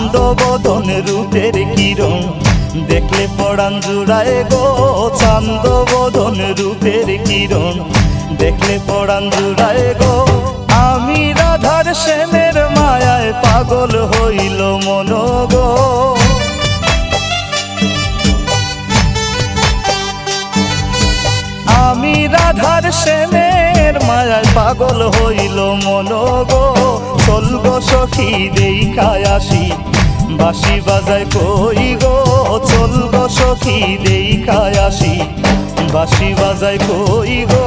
চান্দ বদন রূপের কিরণ দেখলে পরাণ জুড়ায় গো। চান্দ বদন রূপের কিরণ দেখলে পরাণ জুড়ায় গো। আমি রাধার শ্যামের মায়ায় পাগল হইল মন গো। আমি রাধার শ্যামের মায়ায় পাগল হইল মন গো। চল গো সখী দেখায় আসি বাঁশি বাজায় কই গো। চল গো সখী দেখায় আসি বাঁশি বাজায় কই গো।